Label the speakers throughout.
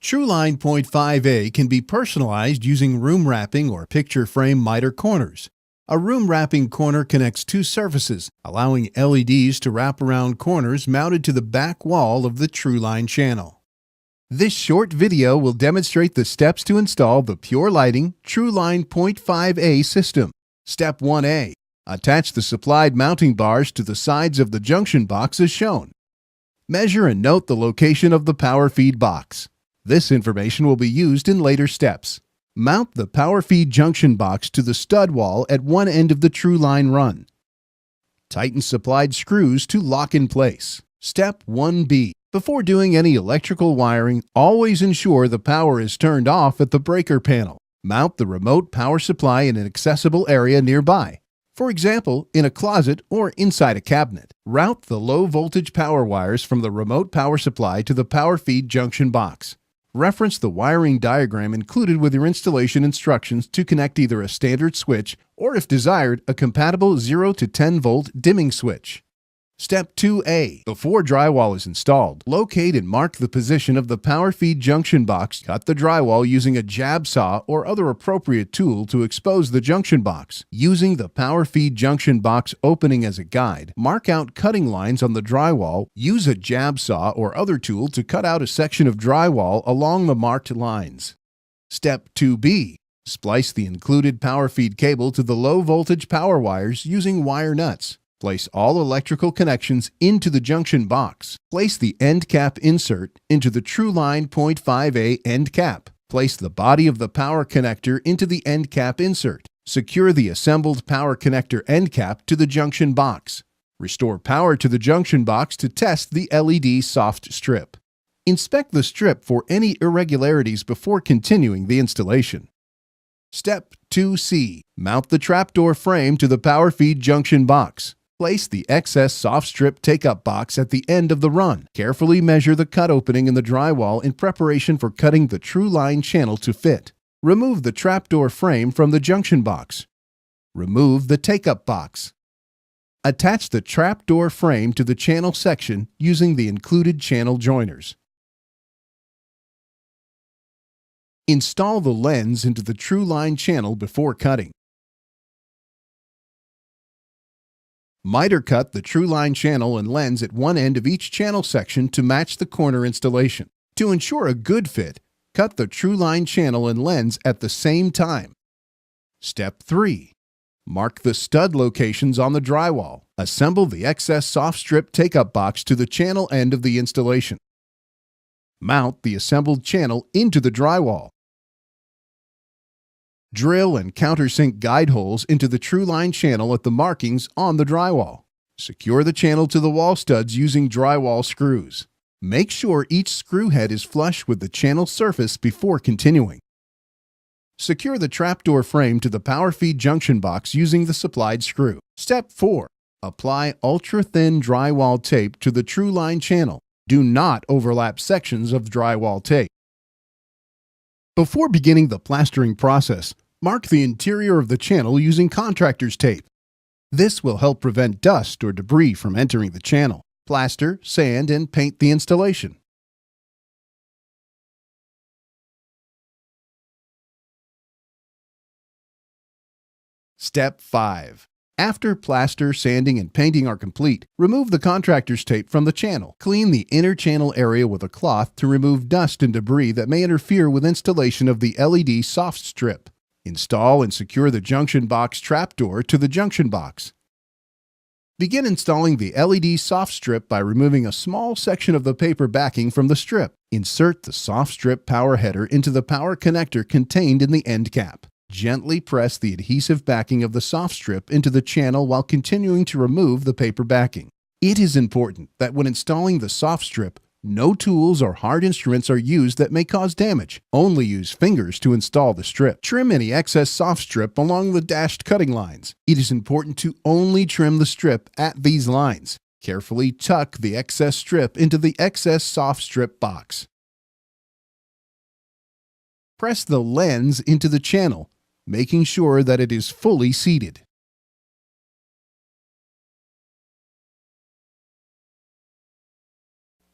Speaker 1: Truline .5a can be personalized using room wrapping or picture frame miter corners. A room wrapping corner connects two surfaces, allowing LEDs to wrap around corners mounted to the back wall of the Truline channel. This short video will demonstrate the steps to install the Pure Lighting Truline .5a system. Step 1a. Attach the supplied mounting bars to the sides of the junction box as shown. Measure and note the location of the power feed box. This information will be used in later steps. Mount the power feed junction box to the stud wall at one end of the Truline run. Tighten supplied screws to lock in place. Step 1b. Before doing any electrical wiring, always ensure the power is turned off at the breaker panel. Mount the remote power supply in an accessible area nearby. For example, in a closet or inside a cabinet. Route the low voltage power wires from the remote power supply to the power feed junction box. Reference the wiring diagram included with your installation instructions to connect either a standard switch or, if desired, a compatible 0 to 10 volt dimming switch. Step 2a. Before drywall is installed, locate and mark the position of the power feed junction box. Cut the drywall using a jab saw or other appropriate tool to expose the junction box. Using the power feed junction box opening as a guide, mark out cutting lines on the drywall. Use a jab saw or other tool to cut out a section of drywall along the marked lines. Step 2b. Splice the included power feed cable to the low voltage power wires using wire nuts. Place all electrical connections into the junction box. Place the end cap insert into the Truline .5a end cap. Place the body of the power connector into the end cap insert. Secure the assembled power connector end cap to the junction box. Restore power to the junction box to test the LED soft strip. Inspect the strip for any irregularities before continuing the installation. Step 2c. Mount the trapdoor frame to the power feed junction box. Place the excess soft strip take-up box at the end of the run. Carefully measure the cut opening in the drywall in preparation for cutting the Truline channel to fit. Remove the trapdoor frame from the junction box. Remove the take-up box. Attach the trapdoor frame to the channel section using the included channel joiners. Install the lens into the Truline channel before cutting. Miter cut the Truline channel and lens at one end of each channel section to match the corner installation. To ensure a good fit, cut the Truline channel and lens at the same time. Step 3. Mark the stud locations on the drywall. Assemble the excess soft strip take-up box to the channel end of the installation. Mount the assembled channel into the drywall. Drill and countersink guide holes into the Truline channel at the markings on the drywall. Secure the channel to the wall studs using drywall screws. Make sure each screw head is flush with the channel surface before continuing. Secure the trapdoor frame to the power feed junction box using the supplied screw. Step 4. Apply ultra-thin drywall tape to the Truline channel. Do not overlap sections of drywall tape. Before beginning the plastering process, mark the interior of the channel using contractor's tape. This will help prevent dust or debris from entering the channel. Plaster, sand, and paint the installation. Step 5. After plaster, sanding, and painting are complete, remove the contractor's tape from the channel. Clean the inner channel area with a cloth to remove dust and debris that may interfere with installation of the LED soft strip. Install and secure the junction box trapdoor to the junction box. Begin installing the LED soft strip by removing a small section of the paper backing from the strip. Insert the soft strip power header into the power connector contained in the end cap. Gently press the adhesive backing of the soft strip into the channel while continuing to remove the paper backing. It is important that when installing the soft strip, no tools or hard instruments are used that may cause damage. Only use fingers to install the strip. Trim any excess soft strip along the dashed cutting lines. It is important to only trim the strip at these lines. Carefully tuck the excess strip into the excess soft strip box. Press the lens into the channel, making sure that it is fully seated.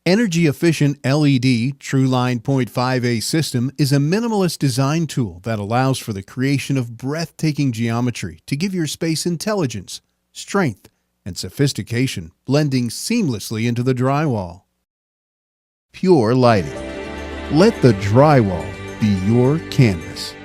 Speaker 1: Energy-efficient LED Truline 0.5A system is a minimalist design tool that allows for the creation of breathtaking geometry to give your space intelligence, strength, and sophistication, blending seamlessly into the drywall. Pure lighting. Let the drywall be your canvas.